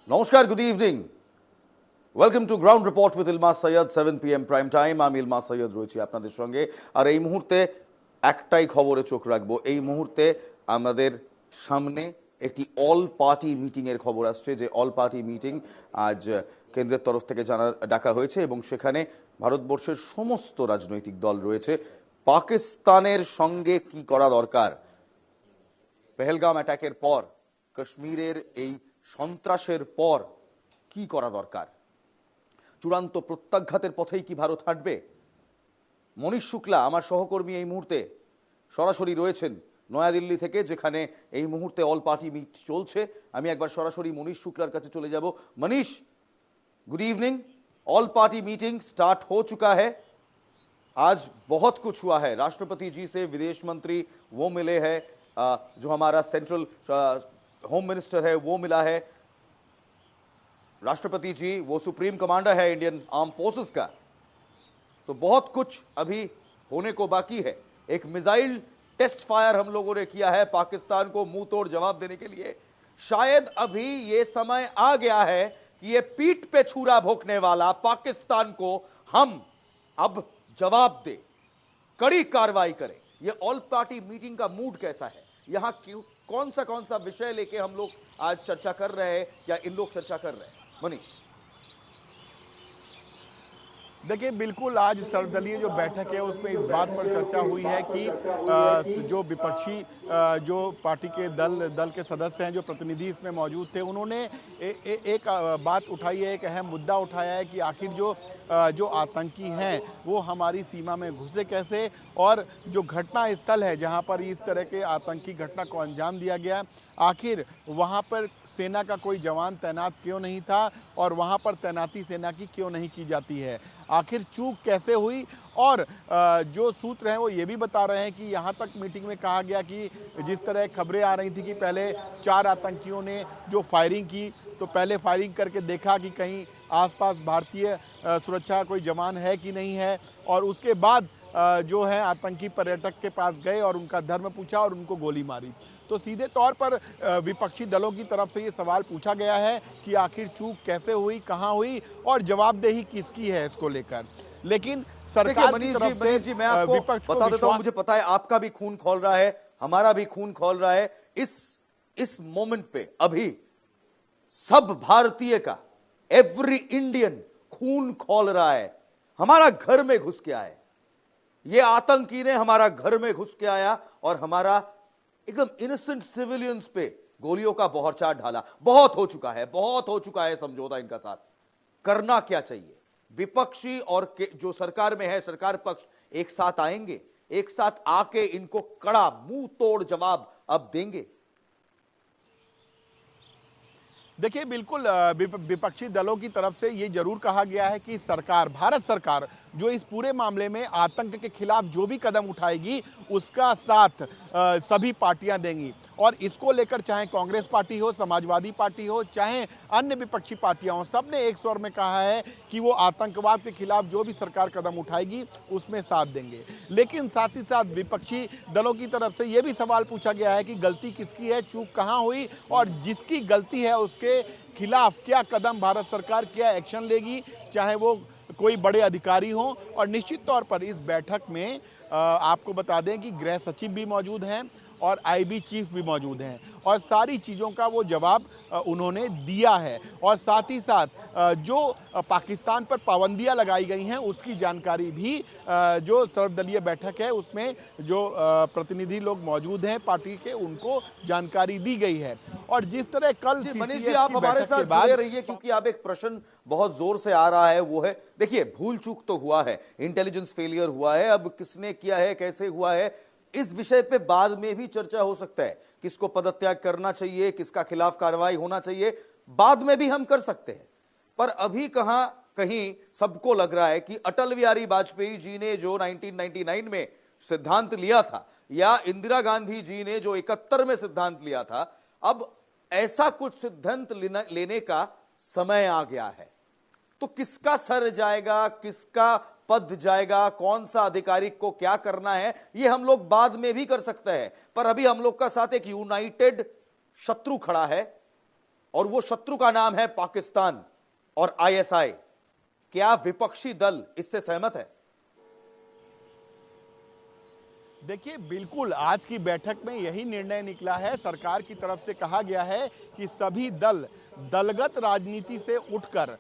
নমস্কার, good evening. Welcome to ground report with ইলমাস Syed, 7 PM prime time. আমি ইলমাস সৈয়দ রয়েছি আপনাদের সঙ্গে। আর এই মুহূর্তে একটাই খবরে চোখ রাখবো। এই মুহূর্তে আমাদের সামনে একটি অল পার্টি মিটিং এর খবর আসছে, যে অল পার্টি মিটিং আজ কেন্দ্রের তরফ থেকে ডাকা হয়েছে এবং সেখানে ভারতবর্ষের সমস্ত রাজনৈতিক দল রয়েছে। পাকিস্তানের সঙ্গে কি করা দরকার, পেহেলগাম অ্যাটাকের পর, কাশ্মীরের এই সন্ত্রাসের পর কি করা দরকার, চূড়ান্ত প্রত্যাঘাতের পথেই কি ভারত হাঁটবে? মনীষ শুক্লা আমার সহকর্মী এই মুহূর্তে সরাসরি রয়েছেন নয়াদিল্লি থেকে, যেখানে এই মুহূর্তে অল পার্টি মিট চলছে। আমি একবার সরাসরি মনীষ শুক্লার কাছে চলে যাব। Manish, good evening. All party meeting start हो चुका है। आज बहुत कुछ हुआ है। राष्ट्रपति जी से विदेश मंत्री वो मिले हैं, जो हमारा सेंट्रल होम मिनिस्टर है वो मिला है। राष्ट्रपति जी वो सुप्रीम कमांडर है इंडियन आर्म फोर्सेस का। तो बहुत कुछ अभी होने को बाकी है। एक मिसाइल टेस्ट फायर हम लोगों ने किया है पाकिस्तान को मुंह तोड़ जवाब देने के लिए। शायद अभी ये समय आ गया है कि ये पीठ पे छुरा भोंकने वाला पाकिस्तान को हम अब जवाब दे, कड़ी कार्रवाई करें। ये ऑल पार्टी मीटिंग का मूड कैसा है? यहां कौन सा विषय लेके हम लोग आज चर्चा कर रहे हैं, या इन लोग चर्चा कर रहे हैं? मनीष, देखिए, बिल्कुल आज सर्वदलीय जो बैठक है उसमें इस बात पर चर्चा हुई है कि जो विपक्षी जो पार्टी के दल के सदस्य हैं, जो प्रतिनिधि इसमें मौजूद थे, उन्होंने एक बात उठाई है, एक अहम मुद्दा उठाया है कि आखिर जो आतंकी हैं वो हमारी सीमा में घुसे कैसे, और जो घटना स्थल है जहां पर इस तरह के आतंकी घटना को अंजाम दिया गया, आखिर वहां पर सेना का कोई जवान तैनात क्यों नहीं था, और वहां पर तैनाती सेना की क्यों नहीं की जाती है, आखिर चूक कैसे हुई। और जो सूत्र हैं वो ये भी बता रहे हैं कि यहाँ तक मीटिंग में कहा गया कि जिस तरह खबरें आ रही थी कि पहले 4 आतंकियों ने जो फायरिंग की, तो पहले फायरिंग करके देखा कि कहीं आसपास भारतीय सुरक्षा कोई जवान है कि नहीं है, और उसके बाद जो है आतंकी पर्यटक के पास गए और उनका धर्म पूछा और उनको गोली मारी। तो सीधे तौर पर विपक्षी दलों की तरफ से ये सवाल पूछा गया है कि आखिर चूक कैसे हुई, कहां हुई, और जवाबदेही किसकी है इसको लेकर। लेकिन सरकार की तरफ से मैं आपको बता देता हूं, मुझे पता है आपका भी खून खौल रहा है, हमारा भी खून खौल रहा है। इस मोमेंट पे अभी सब भारतीय का, एवरी इंडियन खून खौल रहा है। हमारा घर में घुस के आया, ये आतंकी ने हमारा घर में घुस के आया और हमारा एकदम इनोसेंट सिविलियंस पे गोलियों का बौछार ढाला। बहुत हो चुका है, बहुत हो चुका है समझौता इनका साथ। करना क्या चाहिए? विपक्षी और जो सरकार में है, सरकार पक्ष एक साथ आएंगे, एक साथ आके इनको कड़ा मुंह तोड़ जवाब अब देंगे। देखिए, बिल्कुल विपक्षी दलों की तरफ से ये जरूर कहा गया है कि सरकार, भारत सरकार जो इस पूरे मामले में आतंक के खिलाफ जो भी कदम उठाएगी उसका साथ सभी पार्टियां देंगी। और इसको लेकर चाहे कांग्रेस पार्टी हो, समाजवादी पार्टी हो, चाहे अन्य विपक्षी पार्टियां हो, सबने एक स्वर में कहा है कि वो आतंकवाद के खिलाफ जो भी सरकार कदम उठाएगी उसमें साथ देंगे। लेकिन साथ ही साथ विपक्षी दलों की तरफ से ये भी सवाल पूछा गया है कि गलती किसकी है, चूक कहाँ हुई, और जिसकी गलती है उसके खिलाफ क्या कदम भारत सरकार, क्या एक्शन लेगी, चाहे वो कोई बड़े अधिकारी हों। और निश्चित तौर पर इस बैठक में आपको बता दें कि गृह सचिव भी मौजूद हैं और आईबी चीफ भी मौजूद हैं, और सारी चीज़ों का वो जवाब उन्होंने दिया है। और साथ ही साथ जो पाकिस्तान पर पाबंदियां लगाई गई हैं उसकी जानकारी भी जो सर्वदलीय बैठक है उसमें जो प्रतिनिधि लोग मौजूद हैं पार्टी के, उनको जानकारी दी गई है। और जिस तरह कल मनीष जी, आप हमारे साथ जुड़े रहिए, क्योंकि आप एक प्रश्न बहुत जोर से आ रहा है, वो है, देखिए, भूल चूक तो हुआ है, इंटेलिजेंस फेलियर हुआ है, अब किसने किया है, कैसे हुआ है, इस विषय पे बाद में भी चर्चा हो सकता है। किसको पदत्याग करना चाहिए, किसका खिलाफ कार्रवाई होना चाहिए, बाद में भी हम कर सकते हैं। पर अभी कहीं सबको लग रहा है कि अटल बिहारी वाजपेयी जी ने जो 1999 में सिद्धांत लिया था, या इंदिरा गांधी जी ने जो 71 में सिद्धांत लिया था, अब ऐसा कुछ सिद्धांत लेने का समय आ गया है। तो किसका सर जाएगा, किसका पद जाएगा, कौन सा अधिकारी को क्या करना है, ये हम लोग बाद में भी कर सकते हैं। पर अभी हम लोग का साथ एक यूनाइटेड शत्रु खड़ा है, और वो शत्रु का नाम है पाकिस्तान और आईएसआई। क्या विपक्षी दल इससे सहमत है? देखिए, बिल्कुल आज की बैठक में यही निर्णय निकला है। सरकार की तरफ से कहा गया है कि सभी दल दलगत राजनीति से उठकर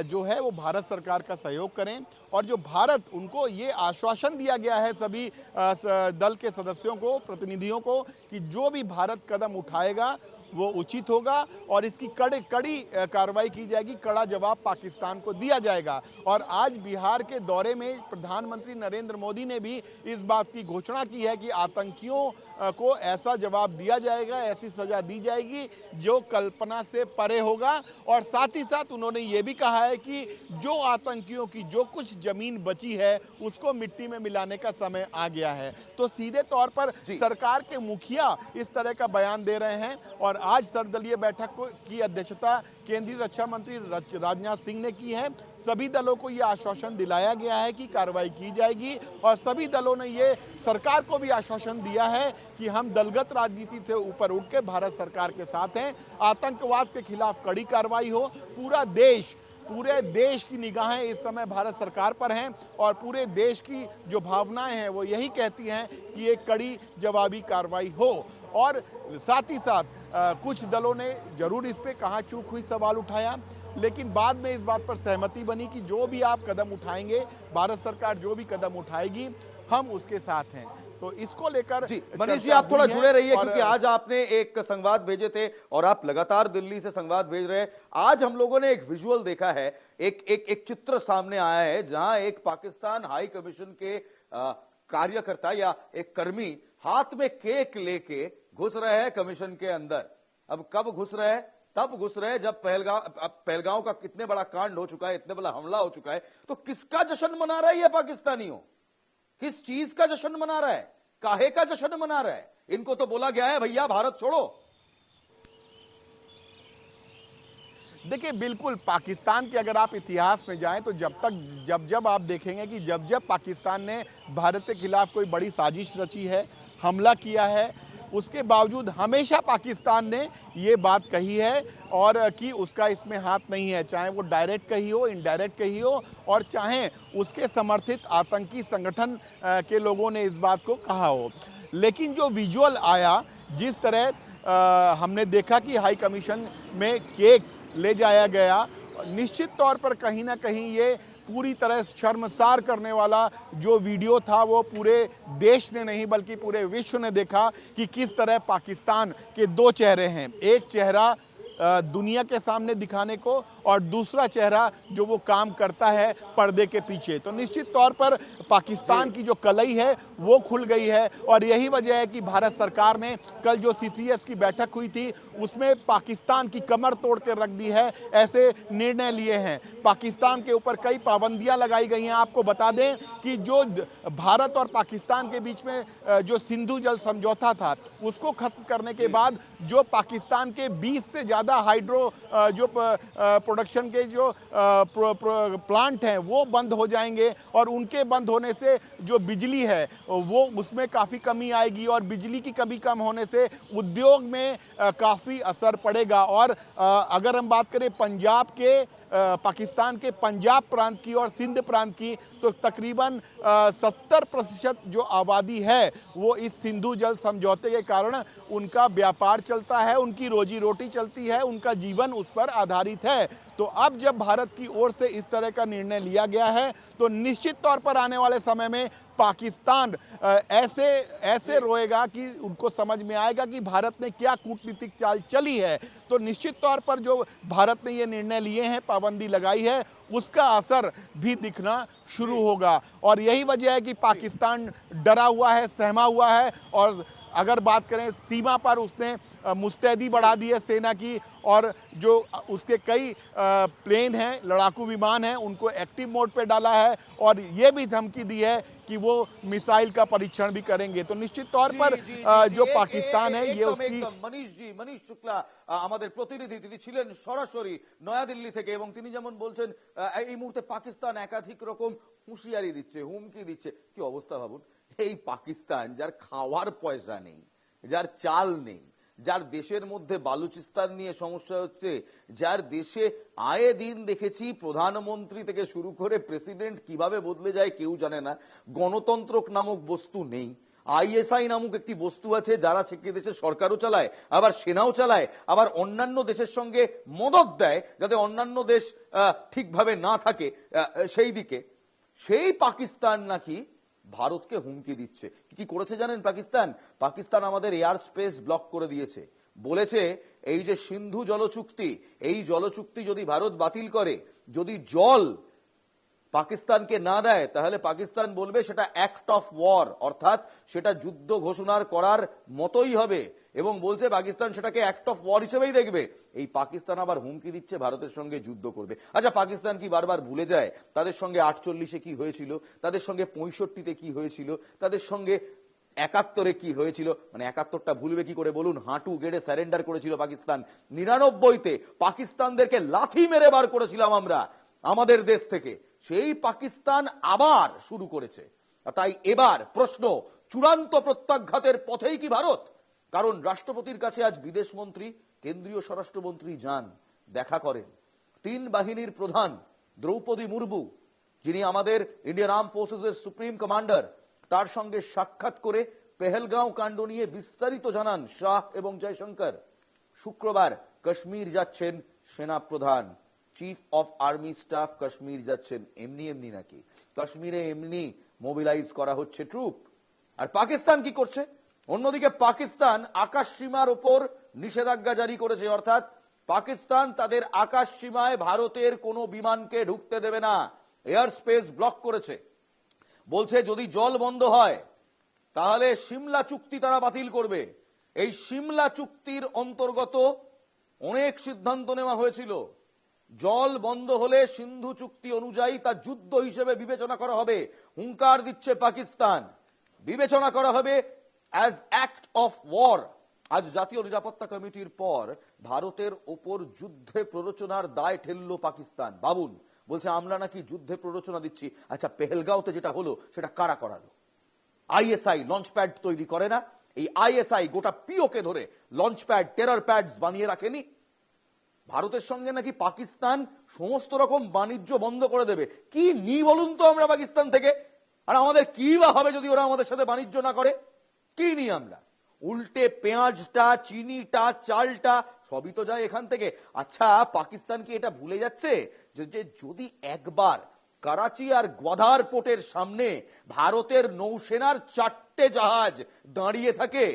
जो है वो भारत सरकार का सहयोग करें, और जो भारत, उनको ये आश्वासन दिया गया है सभी दल के सदस्यों को, प्रतिनिधियों को, कि जो भी भारत कदम उठाएगा वो उचित होगा और इसकी कड़ी कार्रवाई की जाएगी, कड़ा जवाब पाकिस्तान को दिया जाएगा। और आज बिहार के दौरे में प्रधानमंत्री नरेंद्र मोदी ने भी इस बात की घोषणा की है कि आतंकियों को ऐसा जवाब दिया जाएगा, ऐसी सजा दी जाएगी जो कल्पना से परे होगा। और साथ ही साथ उन्होंने ये भी कहा है कि जो आतंकियों की जो कुछ जमीन बची है उसको मिट्टी में मिलाने का समय आ गया है। तो सीधे तौर पर सरकार के मुखिया इस तरह का बयान दे रहे हैं। और आज सर्वदलीय बैठक की अध्यक्षता केंद्रीय रक्षा मंत्री राजनाथ सिंह ने की है। सभी दलों को यह आश्वासन दिलाया गया है कि कार्रवाई की जाएगी, और सभी दलों ने ये सरकार को भी आश्वासन दिया है कि हम दलगत राजनीति से ऊपर उठ के भारत सरकार के साथ हैं। आतंकवाद के खिलाफ कड़ी कार्रवाई हो। पूरे देश की निगाहें इस समय भारत सरकार पर हैं, और पूरे देश की जो भावनाएं हैं वो यही कहती हैं कि एक कड़ी जवाबी कार्रवाई हो। और साथ ही साथ कुछ दलों ने जरूर इस पे कहाँ चूक हुई सवाल उठाया, लेकिन बाद में इस बात पर सहमति बनी कि जो भी आप कदम उठाएंगे, भारत सरकार जो भी कदम उठाएगी, हम उसके साथ हैं। तो इसको लेकर जी मनीष जी, आप थोड़ा जुड़े रहिए, क्योंकि आज आपने एक संवाद भेजे थे और आप लगातार दिल्ली से संवाद भेज रहे हैं। आज हम लोगों ने एक विजुअल देखा है, एक चित्र सामने आया है, जहां एक पाकिस्तान हाई कमीशन के कार्यकर्ता या एक कर्मी हाथ में केक लेके घुस रहे हैं कमीशन के अंदर। अब कब घुस रहे हैं? तब घुस रहे हैं जब पहलगांव का कितने बड़ा कांड हो चुका है, इतने बड़ा हमला हो चुका है। तो किसका जश्न मना रहा है ये पाकिस्तानियों? किस चीज का जश्न मना रहा है? काहे का जश्न मना रहा है? इनको तो बोला गया है भैया भारत छोड़ो। देखिए, बिल्कुल पाकिस्तान के अगर आप इतिहास में जाएं तो जब आप देखेंगे कि जब पाकिस्तान ने भारत के खिलाफ कोई बड़ी साजिश रची है, हमला किया है, उसके बावजूद हमेशा पाकिस्तान ने ये बात कही है और कि उसका इसमें हाथ नहीं है, चाहे वो डायरेक्ट कही हो, इनडायरेक्ट कही हो, और चाहे उसके समर्थित आतंकी संगठन के लोगों ने इस बात को कहा हो। लेकिन जो विजुअल आया, जिस तरह हमने देखा कि हाई कमीशन में केक ले जाया गया, निश्चित तौर पर कहीं ना कहीं ये पूरी तरह शर्मसार करने वाला जो वीडियो था वो पूरे देश ने नहीं बल्कि पूरे विश्व ने देखा कि किस तरह पाकिस्तान के दो चेहरे हैं। एक चेहरा दुनिया के सामने दिखाने को, और दूसरा चेहरा जो वो काम करता है पर्दे के पीछे। तो निश्चित तौर पर पाकिस्तान की जो कलई है वो खुल गई है, और यही वजह है कि भारत सरकार ने कल जो सीसीएस की बैठक हुई थी उसमें पाकिस्तान की कमर तोड़ के रख दी है, ऐसे निर्णय लिए हैं। पाकिस्तान के ऊपर कई पाबंदियां लगाई गई हैं। आपको बता दें कि जो भारत और पाकिस्तान के बीच में जो सिंधु जल समझौता था उसको खत्म करने के बाद जो पाकिस्तान के 20 से ज़्यादा हाइड्रो जो प्रोडक्शन के जो प्लांट हैं वो बंद हो जाएंगे, और उनके बंद होने से जो बिजली है वो उसमें काफ़ी कमी आएगी, और बिजली की कमी कम होने से उद्योग में काफ़ी असर पड़ेगा। और अगर हम बात करें पंजाब के पाकिस्तान के पंजाब प्रांत की और सिंध प्रांत की, तो तकरीबन 70% जो आबादी है वो इस सिंधु जल समझौते के कारण उनका व्यापार चलता है, उनकी रोजी रोटी चलती है, उनका जीवन उस पर आधारित है। तो अब जब भारत की ओर से इस तरह का निर्णय लिया गया है तो निश्चित तौर पर आने वाले समय में पाकिस्तान ऐसे रोएगा कि उनको समझ में आएगा कि भारत ने क्या कूटनीतिक चाल चली है। तो निश्चित तौर पर जो भारत ने ये निर्णय लिए हैं, पाबंदी लगाई है, उसका असर भी दिखना शुरू होगा। और यही वजह है कि पाकिस्तान डरा हुआ है, सहमा हुआ है, और अगर बात करें सीमा पर उसने मुस्तैदी बढ़ा दी है सेना की, और जो उसके कई प्लेन हैं, लड़ाकू विमान हैं, उनको एक्टिव मोड पे डाला है, और ये भी धमकी दी है कि वो मिसाइल का परीक्षण भी करेंगे। तो निश्चित तौर पर जो पाकिस्तान है ये उसकी मनीष शुक्ला আমাদের প্রতিনিধি, তিনি ছিলেন সরাসরি নয়াদিল্লি থেকে, এবং তিনি যেমন বলছেন এই মুহূর্তে পাকিস্তান একাধিক রকম হুঁশিয়ারি দিচ্ছে, হুমকি দিচ্ছে। কি অবস্থা ভাবুন, এই পাকিস্তান যার খাওয়ার পয়সা নেই, যার চাল নেই, যার দেশের মধ্যে বালুচিস্তান নিয়ে সমস্যা হচ্ছে, যার দেশে আয়ে দিন দেখেছি প্রধানমন্ত্রী থেকে শুরু করে প্রেসিডেন্ট কিভাবে বদলে যায় কেউ জানে না, গণতন্ত্র নামক বস্তু নেই, আইএসআই নামক একটি বস্তু আছে যারা থেকে দেশের সরকারও চালায়, আবার সেনাও চালায়, আবার অন্যান্য দেশের সঙ্গে মদদ দেয় যাতে অন্যান্য দেশ ঠিকভাবে না থাকে সেই দিকে। সেই পাকিস্তান নাকি ভারতকে হুমকি দিচ্ছে। কি করেছে জানেন পাকিস্তান? পাকিস্তান আমাদের এয়ার স্পেস ব্লক করে দিয়েছে। বলেছে এই যে সিন্ধু জল চুক্তি, এই জল চুক্তি যদি ভারত বাতিল করে, যদি জল পাকিস্তানকে না দেয়, তাহলে পাকিস্তান বলবে সেটা অ্যাক্ট অফ ওয়ার, অর্থাৎ সেটা যুদ্ধ ঘোষণা করার মতোই হবে, এবং বলছে পাকিস্তান সেটাকে অ্যাক্ট অফ ওয়ার হিসেবেই দেখবে। এই পাকিস্তান আবার হুমকি দিচ্ছে ভারতের সঙ্গে যুদ্ধ করবে। আচ্ছা, পাকিস্তান কি বারবার ভুলে যায় তাদের সঙ্গে 48-এ কি হয়েছিল, তাদের সঙ্গে 65-তে কি হয়েছিল, তাদের সঙ্গে 71-এ কি হয়েছিল? মানে 71টা ভুলবে কি করে বলুন? হাঁটু গেড়ে স্যারেন্ডার করেছিল পাকিস্তান। 99-তে পাকিস্তানদেরকে লাথি মেরে বার করেছিলাম আমরা আমাদের দেশ থেকে। সেই পাকিস্তান আবার শুরু করেছে। তাই এবার প্রশ্ন, চূড়ান্ত প্রত্যাঘাতের পথেই কি ভারত? কারণ রাষ্ট্রপতির কাছে আজ বিদেশ মন্ত্রী, কেন্দ্রীয় স্বরাষ্ট্রমন্ত্রী যান, দেখা করেন। 3 বাহিনীর প্রধান দ্রৌপদী মুর্মু, যিনি আমাদের ইন্ডিয়ান আর্ম ফোর্সেসের সুপ্রিম কমান্ডার, তার সঙ্গে সাক্ষাৎ করে পেহেলগাঁও কাণ্ড নিয়ে বিস্তারিত জানান শাহ এবং জয়শঙ্কর। শুক্রবার কাশ্মীর যাচ্ছেন সেনা প্রধান, chief of army staff Kashmir যাচ্ছেন। এমনি এমনি নাকি? কাশ্মীরে এমনি মোবিলাইজ করা হচ্ছে ট্রুপ। আর পাকিস্তান কি করছে? অন্যদিকে পাকিস্তান আকাশ সীমার উপর নিষেধাজ্ঞা জারি করেছে, অর্থাৎ পাকিস্তান তাদের আকাশ সীমায় ভারতের কোনো বিমানকে ঢুকতে দেবে না, এয়ার স্পেস ব্লক করেছে। বলছে যদি জল বন্ধ হয় তাহলে সিমলা চুক্তি তারা বাতিল করবে। এই সিমলা চুক্তির অন্তর্গত অনেক সিদ্ধান্ত নেওয়া হয়েছিল। জল বন্ধ হলে সিন্ধু চুক্তি অনুযায়ী তা যুদ্ধ হিসেবে বিবেচনা করা হবে। হুঙ্কার দিচ্ছে পাকিস্তান, বিবেচনা করা হবে অ্যাজ অ্যাক্ট অফ ওয়ার। আজ জাতীয় নিরাপত্তা কমিটির পর ভারতের ওপর যুদ্ধে প্ররোচনার দায় ঠেলল পাকিস্তান। বাবুন বলছে আমরা নাকি যুদ্ধে প্ররোচনা দিচ্ছি। আচ্ছা, পেহেলগাঁওতে যেটা হলো সেটা কারা করালো? আইএসআই লঞ্চ প্যাড তৈরি করে না? এই আইএসআই গোটা পিওকে ধরে লঞ্চ প্যাড, টেরার প্যাডস বানিয়ে রাখেনি? ভারতের সঙ্গে নাকি পাকিস্তান সমস্ত রকম বাণিজ্য বন্ধ করে দেবে। কি নি বলুন তো আমরা পাকিস্তান থেকে? আর আমাদের কি বা হবে যদি ওরা আমাদের সাথে বাণিজ্য না করে? কি নি আমরা? উল্টে পেঁয়াজটা, চিনিটা, চালটা সবই তো যায় এখান থেকে। আচ্ছা, পাকিস্তান কি এটা ভুলে যাচ্ছে যে যদি একবার করাচি আর গ্বাদার পোর্টের সামনে ভারতের নৌসেনার 4টে জাহাজ দাঁড়িয়ে থাকে,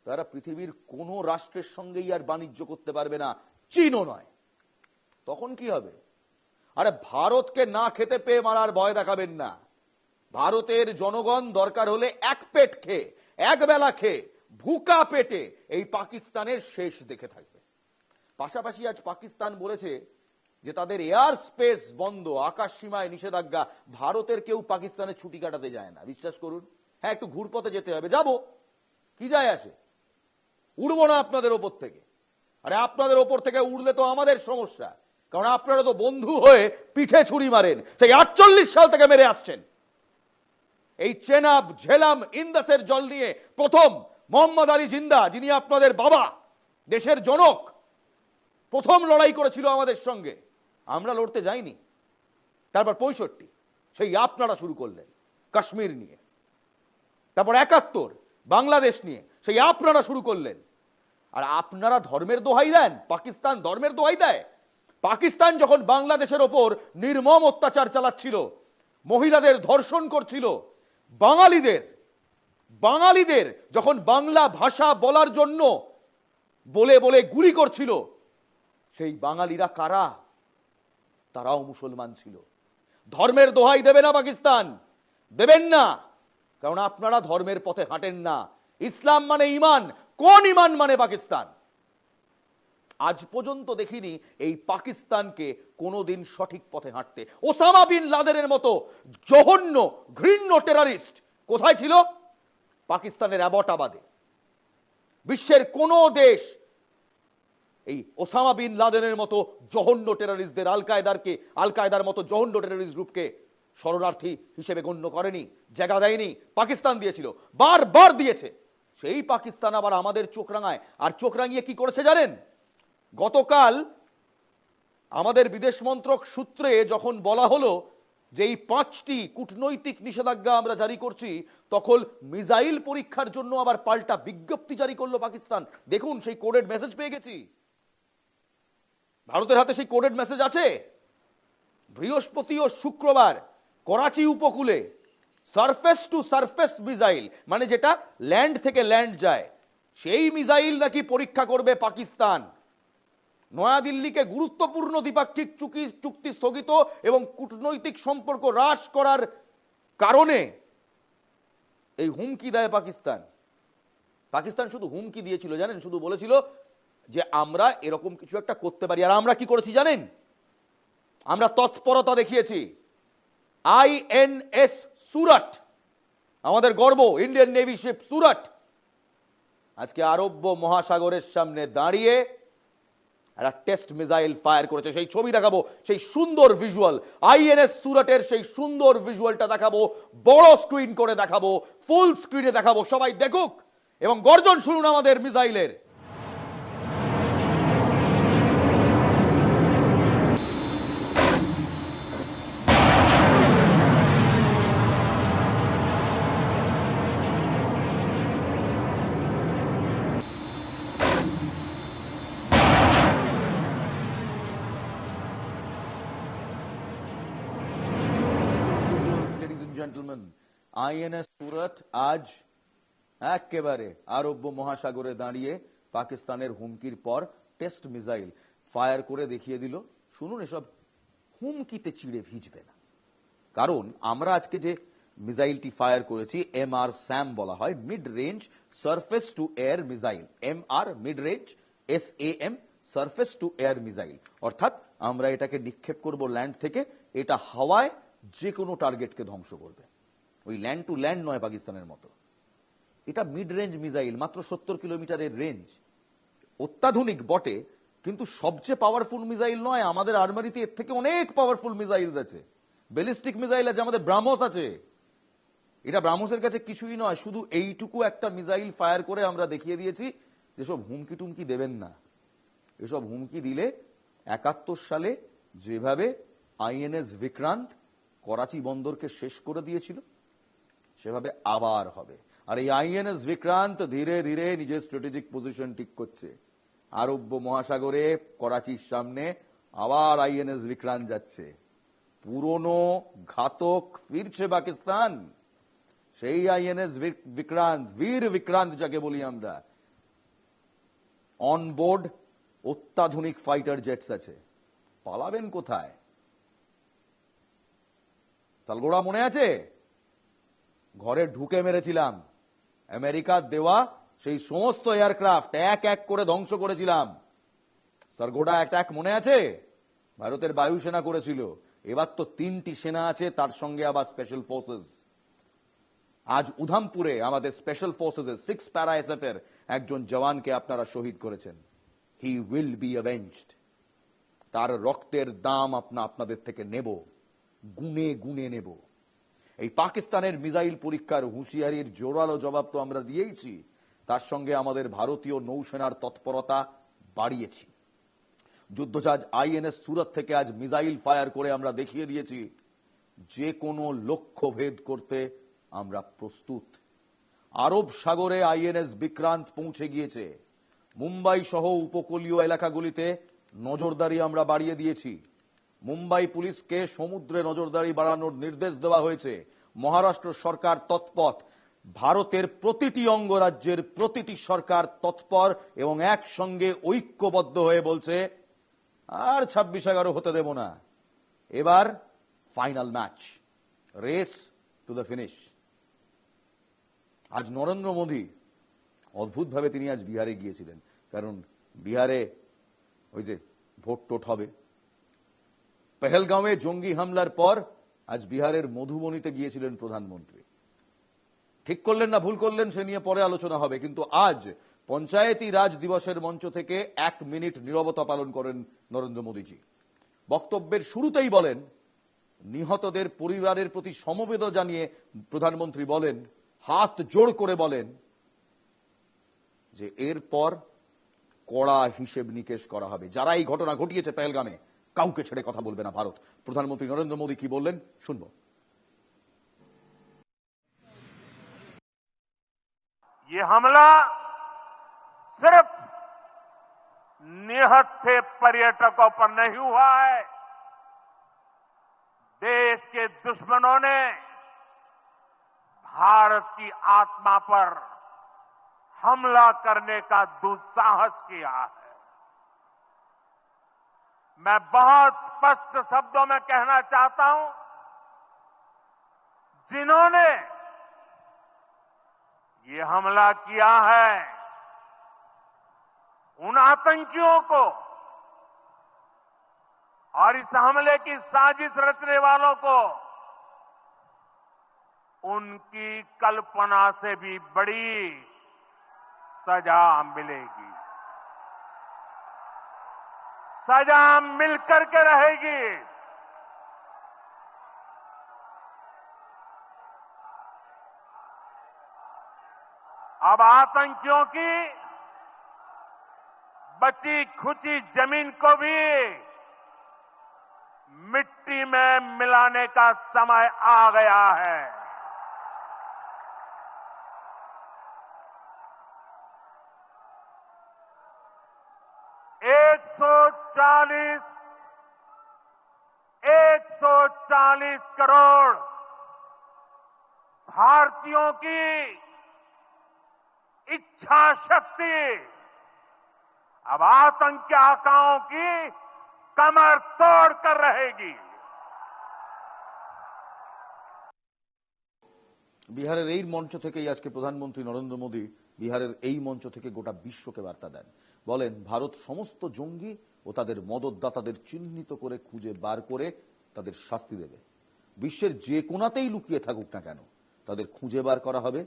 তারা পৃথিবীর কোন রাষ্ট্রের সঙ্গেই আর বাণিজ্য করতে পারবে না, চীনও নয়। তখন কি হবে? আরে ভারতকে না খেতে পেয়ে মারার ভয় দেখাবেন না। ভারতের জনগণ দরকার হলে এক পেট খেয়ে, এক বেলা খেয়ে, ভুকা পেটে এই পাকিস্তানের শেষ দেখে থাকবে। পাশাপাশি আজ পাকিস্তান বলেছে যে তাদের এয়ার স্পেস বন্ধ, আকাশ সীমায় নিষেধাজ্ঞা। ভারতের কেউ পাকিস্তানে ছুটি কাটাতে যায় না, বিশ্বাস করুন। হ্যাঁ, একটু ঘুরপথে যেতে হবে, যাবো, কি যায় আসে, উড়বো না আপনাদের ওপর থেকে। আরে আপনাদের ওপর থেকে উড়লে তো আমাদের সমস্যা, কারণ আপনারা তো বন্ধু হয়ে পিঠে ছুরি মারেন, সেই 48 সাল থেকে মেরে আসছেন। এই চেনাব, ঝেলাম, ইন্দাসের জল নিয়ে প্রথম মোহাম্মদ আলী জিন্দা, যিনি আপনাদের বাবা, দেশের জনক, প্রথম লড়াই করেছিল আমাদের সঙ্গে। আমরা লড়তে যাইনি। তারপর 65 সেই আপনারা শুরু করলেন কাশ্মীর নিয়ে। তারপর 71 বাংলাদেশ নিয়ে সেই আপনারা শুরু করলেন। আর আপনারা ধর্মের দোহাই দেন, পাকিস্তান ধর্মের দোহাই দেয়। পাকিস্তান যখন বাংলাদেশের ওপর নির্মম অত্যাচার চালাচ্ছিল, মহিলাদের ধর্ষণ করছিল, বাঙালিদের যখন বাংলা ভাষা বলার জন্য বলে বলে গুলি করছিল, সেই বাঙালিরা কারা? তারাও মুসলমান ছিল। ধর্মের দোহাই দেবে না পাকিস্তান, দেবেন না, কারণ আপনারা ধর্মের পথে হাঁটেন না। ইসলাম মানে ইমান, কোন ইমান মানে পাকিস্তান? আজ পর্যন্ত দেখিনি এই পাকিস্তানকে কোনোদিন সঠিক পথে হাঁটতে। ওসামা বিন লাদেনের মতো জঘন্য ঘৃণ্য টেররিস্ট কোথায় ছিল? পাকিস্তানের অ্যাবটাবাদে। বিশ্বের কোন দেশ এই ওসামা বিন লাদেনের মতো জঘন্য টেররিস্টদের, আল কায়দার মতো জঘন্য টেররিস্ট গ্রুপকে শরণার্থী হিসেবে গণ্য করেনি, জায়গা দেয়নি। পাকিস্তান দিয়েছিল, বারবার দিয়েছে। সেই পাকিস্তান আবার আমাদের চোখ রাঙায়। আর চোখ রাঙিয়ে কি করেছে জানেন? গতকাল আমাদের বিদেশ মন্ত্রক সূত্রে যখন বলা হলো যে এই 5টি কূটনৈতিক নিষেধাজ্ঞা আমরা জারি করছি, তখন মিসাইল পরীক্ষার জন্য আবার পাল্টা বিজ্ঞপ্তি জারি করলো পাকিস্তান। দেখুন, সেই কোডেড মেসেজ পেয়ে গেছি, ভারতের হাতে সেই কোডেড মেসেজ আছে। বৃহস্পতি ও শুক্রবার করাচি উপকূলে সারফেস টু সারফেস মিসাইল, মানে যেটা ল্যান্ড থেকে ল্যান্ড যায়, সেই মিসাইল নাকি পরীক্ষা করবে পাকিস্তান। নয়াদিল্লিকে গুরুত্বপূর্ণ দ্বিপাক্ষিক চুক্তি স্থগিত এবং কূটনৈতিক সম্পর্ক হ্রাস করার কারণে এই হুমকি দেয় পাকিস্তান। পাকিস্তান শুধু হুমকি দিয়েছিল জানেন, শুধু বলেছিল যে আমরা এরকম কিছু একটা করতে পারি। আর আমরা কি করেছি জানেন? আমরা তৎপরতা দেখিয়েছি। আইএনএস সুরাট, আমাদের গর্ব, ইন্ডিয়ান নেভি শিপ সুরাট, আজকে আরব্য মহাসাগরের সামনে দাঁড়িয়ে একটা টেস্ট মিসাইল ফায়ার করেছে। সেই ছবি দেখাবো, সেই সুন্দর ভিজুয়াল, আইএনএস সুরাটের সেই সুন্দর ভিজুয়ালটা দেখাবো, বড় স্ক্রিন করে দেখাবো, ফুল স্ক্রিনে দেখাবো, সবাই দেখুক এবং গর্জন শুনুন আমাদের মিসাইলের। জেন্টলম্যান, আইএনএস সুরাট আজ একেবারে আরব্য মহাসাগরে দাঁড়িয়ে পাকিস্তানের হুমকির পর টেস্ট মিসাইল ফায়ার করে দেখিয়ে দিল। শুনুন, এসব হুমকিতে চিড়ে ভিজবে না, কারণ আমরা আজকে যে মিসাইলটি ফায়ার করেছি MR SAM বলা হয়, mid range surface two air missile. MR mid range, SAM surface two air missile, অর্থাৎ আমরা এটাকে নিক্ষেপ করব ল্যান্ড থেকে, এটা হাওয়ায় যে কোনো টার্গেটকে ধ্বংস করবে। ওই ল্যান্ড টু ল্যান্ড নয় পাকিস্তানের মতো, এটা মিড রেঞ্জ মিসাইল, মাত্র 70 কিলোমিটারের রেঞ্জ। অত্যাধুনিক বটে, কিন্তু সবচেয়ে পাওয়ারফুল মিসাইল নয়। আমাদের আর্মারিতে এর থেকে অনেক পাওয়ারফুল মিসাইল আছে, ব্যালিস্টিক মিসাইল আছে, আমাদের ব্রাহ্মস আছে। এটা ব্রাহ্মসের কাছে কিছুই নয়, শুধু এইটুকু একটা মিসাইল ফায়ার করে আমরা দেখিয়ে দিয়েছি যেসব হুমকি টুমকি দেবেন না। এসব হুমকি দিলে 71 সালে যেভাবে আইএনএস বিক্রান্ত করাচি বন্দরকে শেষ করে দিয়েছিল, সেভাবে আবার হবে। আর এই আইএনএস বিক্রান্ত ধীরে ধীরে নিজের স্ট্র্যাটেজিক পজিশন ঠিক করছে। আরব্য মহাসাগরে করাচির সামনে আবার আইএনএস বিক্রান্ত যাচ্ছে। পুরনো ঘাতক ফিরছে পাকিস্তান, সেই আইএনএস বিক্রান্ত, বীর বিক্রান্ত যাকে বলি আমরা। অনবোর্ড অত্যাধুনিক ফাইটার জেটস আছে, পালাবেন কোথায়? তালগোড়া মনে আছে? ঘরে ঢুকে মেরেছিলাম, আমেরিকার দেওয়া সেই সমস্ত এয়ারক্রাফট এক এক করে ধ্বংস করেছিলাম। সারগোড়া অ্যাটাক মনে আছে? ভারতের বায়ুসেনা করেছিল। এবার তো 3টি সেনা আছে, তার সঙ্গে আবার স্পেশাল ফোর্সেস। আজ উধামপুরে আমাদের স্পেশাল ফোর্সেস 6 প্যারা SF এর একজন জওয়ানকে আপনারা শহীদ করেছেন। He will be avenged. তার রক্তের দাম আপনাদের থেকে নেব, গুনে গুনে নেব। এই পাকিস্তানের মিসাইল পরীক্ষার হুঁশিয়ারির জোরালো জবাব তো আমরা দিয়েইছি, তার সঙ্গে আমাদের ভারতীয় নৌসেনার তৎপরতা বাড়িয়েছি। যুদ্ধজাহাজ আইএনএস সুরত থেকে আজ মিসাইল ফায়ার করে আমরা দেখিয়ে দিয়েছি যে কোনো লক্ষ্য ভেদ করতে আমরা প্রস্তুত। আরব সাগরে আইএনএস বিক্রান্ত পৌঁছে গিয়েছে। মুম্বাই সহ উপকূলীয় এলাকাগুলিতে নজরদারি আমরা বাড়িয়ে দিয়েছি। মুম্বাই পুলিশকে সমুদ্রে নজরদারি বাড়ানোর নির্দেশ দেওয়া হয়েছে। মহারাষ্ট্র সরকার তৎপর, ভারতের প্রতিটি অঙ্গরাজ্যের প্রতিটি সরকার তৎপর এবং একসঙ্গে ঐক্যবদ্ধ হয়ে বলছে আর 26-11 হতে দেব না। এবার final match, race to the finish. আজ নরেন্দ্র মোদী অদ্ভুতভাবে তিনি আজ বিহারে গিয়েছিলেন, কারণ বিহারে ওই যে ভোট টোট হবে। পেহেলগাঁওয়ে জঙ্গি হামলার পর আজ বিহারের মধুবনীতে গিয়েছিলেন প্রধানমন্ত্রী। ঠিক করলেন না ভুল করলেন সে নিয়ে পরে আলোচনা হবে, কিন্তু আজ পঞ্চায়েতি রাজ দিবসের মঞ্চ থেকে 1 মিনিট নীরবতা পালন করেন নরেন্দ্র মোদীজি। বক্তব্যের শুরুতেই বলেন, নিহতদের পরিবারের প্রতি সমবেদনা জানিয়ে প্রধানমন্ত্রী বলেন, হাত জোড় করে বলেন, যে এরপর কড়া হিসেব নিকেশ করা হবে। যারা এই ঘটনা ঘটিয়েছে পেহেলগামে, কাউকে ছেড়ে কথা বলবে না ভারত। প্রধানমন্ত্রী নরেন্দ্র মোদী কি বললেন শুনবো। ये हमला सिर्फ निहत्थे पर्यटकों पर नहीं हुआ है, देश के दुश्मनों ने भारत की आत्मा पर हमला करने का दुस्साहस किया है। मैं बहुत स्पष्ट शब्दों में कहना चाहता हूं, जिन्होंने ये हमला किया है, उन आतंकियों को और इस हमले की साजिश रचने वालों को उनकी कल्पना से भी बड़ी सजा मिलेगी। सजा मिलकर के रहेगी। अब आतंकियों की बची खुची जमीन को भी मिट्टी में मिलाने का समय आ गया है। $140 करोड़ भारतीयों की इच्छा शक्ति अब आतंकी आकाओं की कमर तोड़ कर रहेगी। বিহারের এই মঞ্চ থেকেই আজকে প্রধানমন্ত্রী নরেন্দ্র মোদী বিহারের এই মঞ্চ থেকে গোটা বিশ্বকে বার্তা দেন। বলেন ভারত সমস্ত জঙ্গি ও তাদের মদতদাতাদের চিহ্নিত করে খুঁজে বার করে তাদের শাস্তি দেবে। বিশ্বের যে কোনাতেই লুকিয়ে থাকুক না কেন তাদের খুঁজে বার করা হবে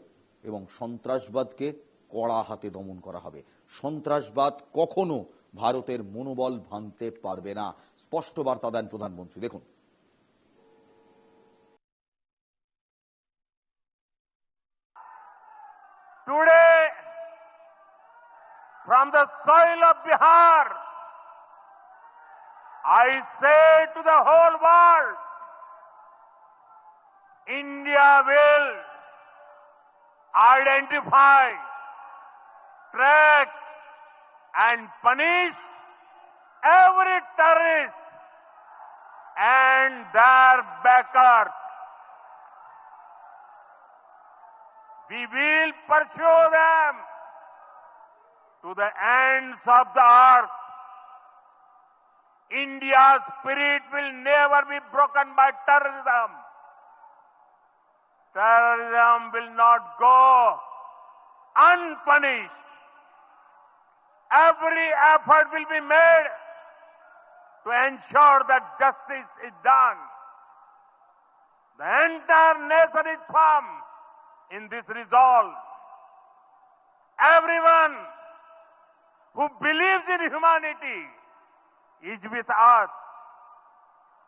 এবং সন্ত্রাসবাদকে কড়া হাতে দমন করা হবে। সন্ত্রাসবাদ কখনো ভারতের মনোবল ভাঙতে পারবে না, স্পষ্ট বার্তা দেন প্রধানমন্ত্রী। দেখুন, Today, from the soil of Bihar, I say to the whole world, India will identify, track and punish every terrorist and their backers. We will pursue them to the ends of the earth. India's spirit will never be broken by terrorism. Terrorism will not go unpunished. Every effort will be made to ensure that justice is done. The entire nation is firm in this resolve. Everyone who believes in humanity is with us.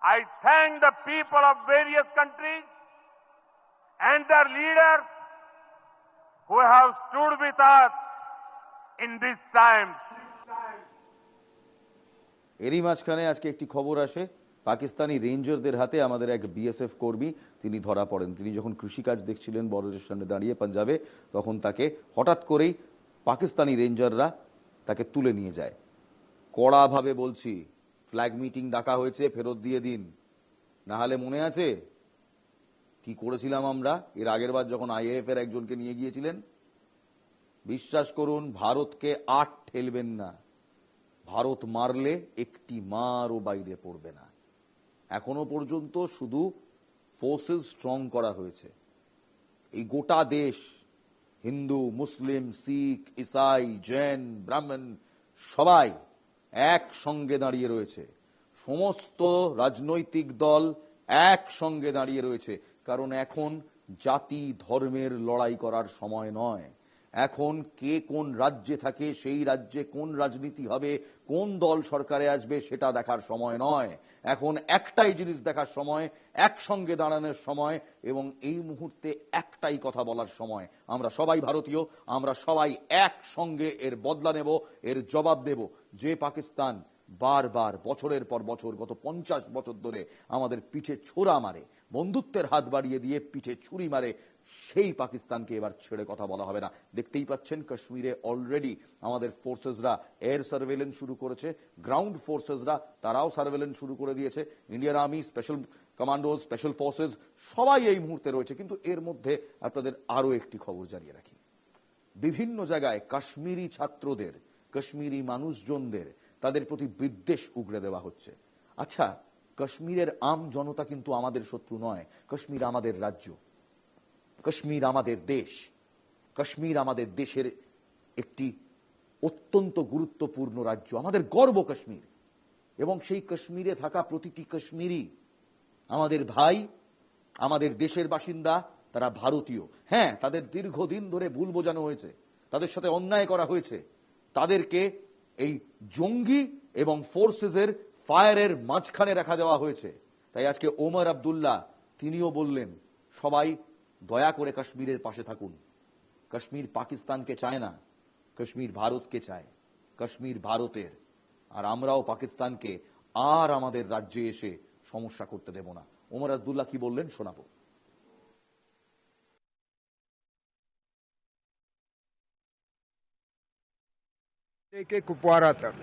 I thank the people of various countries and their leaders who have stood with us in these times. এরই মাঝখানে আজকে একটি খবর আসে, পাকিস্তানি রেঞ্জারদের হাতে আমাদের এক BSF কর্মী তিনি ধরা পড়েন। তিনি যখন কৃষিকাজ দেখছিলেন বর্ডারের সামনে দাঁড়িয়ে পাঞ্জাবে, তখন তাকে হঠাৎ করেই পাকিস্তানি রেঞ্জাররা তাকে তুলে নিয়ে যায়। কড়াভাবে বলছি, ফ্ল্যাগ মিটিং ডাকা হয়েছে, ফেরত দিয়ে দিন, না হলে মনে আছে কি করেছিলাম আমরা এর আগের বার যখন আইএএফ এর একজনকে নিয়ে গিয়েছিলেন। বিশ্বাস করুন, ভারতকে আট ঠেলবেন না। ভারত মারলে একটি মারও বাইরে পড়বে না। এখনো পর্যন্ত শুধু ফোর্সেস স্ট্রং করা হয়েছে। এই গোটা দেশ, হিন্দু, মুসলিম, শিখ, ইসাই, জৈন, ব্রাহ্মণ সবাই একসঙ্গে দাঁড়িয়ে রয়েছে। সমস্ত রাজনৈতিক দল একসঙ্গে দাঁড়িয়ে রয়েছে, কারণ এখন জাতি ধর্মের লড়াই করার সময় নয়। এখন কে কোন রাজ্যে থাকে, সেই রাজ্যে কোন রাজনীতি হবে, কোন দল সরকারে আসবে সেটা দেখার সময় নয়। এখন একটাই জিনিস দেখার সময়, একসঙ্গে দাঁড়ানোর সময়, এবং এই মুহূর্তে একটাই কথা বলার সময়। আমরা সবাই ভারতীয়, আমরা সবাই একসঙ্গে এর বদলা নেব, এর জবাব দেব। যে পাকিস্তান বারবার বছরের পর বছর গত 50 বছর ধরে আমাদের পিঠে ছোরা মারে, বন্ধুত্বের হাত বাড়িয়ে দিয়ে পিঠে ছুরি মারে, সেই পাকিস্তানকে এবার ছেড়ে কথা বলা হবে না। দেখতেই পাচ্ছেন কাশ্মীরে অলরেডি আমাদের ফোর্সেসরা এয়ার সার্ভেলেন্স শুরু করেছে, গ্রাউন্ড ফোর্সেসরা তারাও সার্ভেলেন্স শুরু করে দিয়েছে। Indian army, special commandos, special forces সবাই এই মুহূর্তে রয়েছে। কিন্তু এর মধ্যে আপনাদের আরো একটি খবর জানিয়ে রাখি, বিভিন্ন জায়গায় কাশ্মীরি ছাত্রদের, কাশ্মীরি মানুষজনদের তাদের প্রতি বিদ্বেষ উগড়ে দেওয়া হচ্ছে। আচ্ছা, কাশ্মীরের আম জনতা কিন্তু আমাদের শত্রু নয়। কাশ্মীর আমাদের রাজ্য, কাশ্মীর আমাদের দেশ, কাশ্মীর আমাদের দেশের একটি অত্যন্ত গুরুত্বপূর্ণ রাজ্য, আমাদের গর্ব কাশ্মীর। এবং সেই কাশ্মীরে থাকা প্রতিটি কাশ্মীরি আমাদের ভাই, আমাদের দেশের বাসিন্দা, তারা ভারতীয়। হ্যাঁ, তাদের দীর্ঘদিন ধরে ভুল বোঝানো হয়েছে, তাদের সাথে অন্যায় করা হয়েছে, তাদেরকে এই জঙ্গি এবং ফোর্সেসের ফায়ারের মাঝখানে রাখা দেওয়া হয়েছে। তাই আজকে ওমর আব্দুল্লাহ তিনিও বললেন, সবাই দয়া করে কাশ্মীরের পাশে থাকুন। কাশ্মীর পাকিস্তানকে চায় না, কাশ্মীর ভারতকে চায়, কাশ্মীর ভারতের। আর আমরাও পাকিস্তানকে আর আমাদের রাজ্যে এসে সমস্যা করতে দেব না। ওমর আব্দুল্লাহ কি বললেন শোনাবো। लेके कुपवारा तक,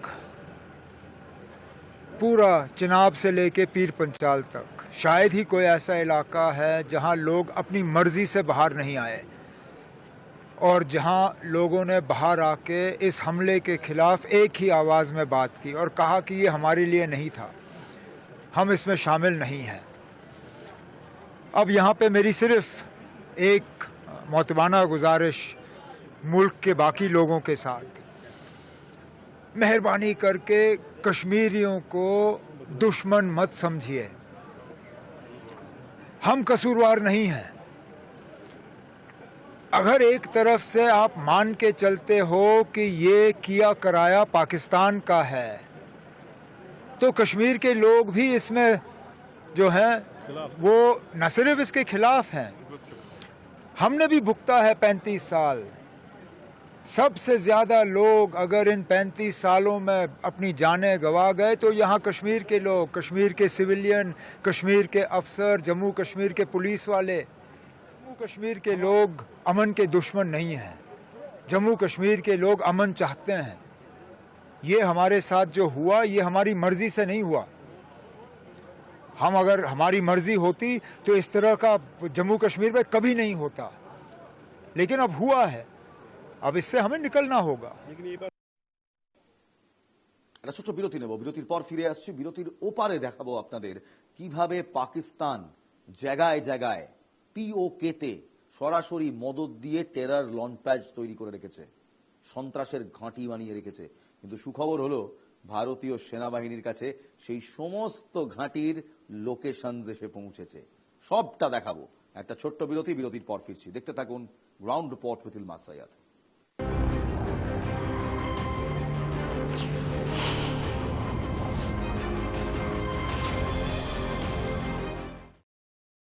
पूरा चिनाब से लेके पीर पंचाल तक, शायद ही कोई ऐसा इलाका है जहां लोग अपनी मर्जी से बाहर नहीं आए और जहां लोगों ने बाहर आके इस हमले के खिलाफ एक ही आवाज़ में बात की और कहा कि ये हमारे लिए नहीं था, हम इसमें शामिल नहीं हैं। अब यहाँ पे मेरी सिर्फ एक मोतबाना गुजारिश मुल्क के बाकी लोगों के साथ, मेहरबानी करके कश्मीरियों को दुश्मन मत समझिए। हम कसूरवार नहीं हैं। अगर एक तरफ से आप मान के चलते हो कि ये किया कराया पाकिस्तान का है, तो कश्मीर के लोग भी इसमें जो हैं वो न सिर्फ इसके खिलाफ हैं, हमने भी भुगता है 35 साल। सबसे ज़्यादा लोग अगर इन 35 सालों में अपनी जानें गंवा गए तो यहाँ कश्मीर के लोग, कश्मीर के सिविलियन, कश्मीर के अफसर, जम्मू कश्मीर के पुलिस वाले। जम्मू कश्मीर के लोग अमन के दुश्मन नहीं हैं, जम्मू कश्मीर के लोग अमन चाहते हैं। ये हमारे साथ जो हुआ ये हमारी मर्ज़ी से नहीं हुआ। हम अगर हमारी मर्ज़ी होती तो इस तरह का जम्मू कश्मीर में कभी नहीं होता, लेकिन अब हुआ है, अब इससे हमें निकलना होगा। একটা ছোট্ট বিরতি নেব, বিরতির পর ফিরে আসছি। বিরতির ওপারে দেখাবো আপনাদের কিভাবে পাকিস্তান জায়গায় জায়গায় পিওকেতে সরাসরি মদদ দিয়ে টেরার লঞ্চপ্যাড তৈরি করে রেখেছে, সন্ত্রাসের ঘাঁটি বানিয়ে রেখেছে। কিন্তু সুখবর হলো ভারতীয় সেনাবাহিনীর কাছে সেই সমস্ত ঘাঁটির লোকেশন এসে পৌঁছেছে। সবটা দেখাবো। একটা ছোট্ট বিরতি, বিরতির পর ফিরছি। দেখতে থাকুন গ্রাউন্ড রিপোর্ট উইথ ইলমাস সৈয়দ।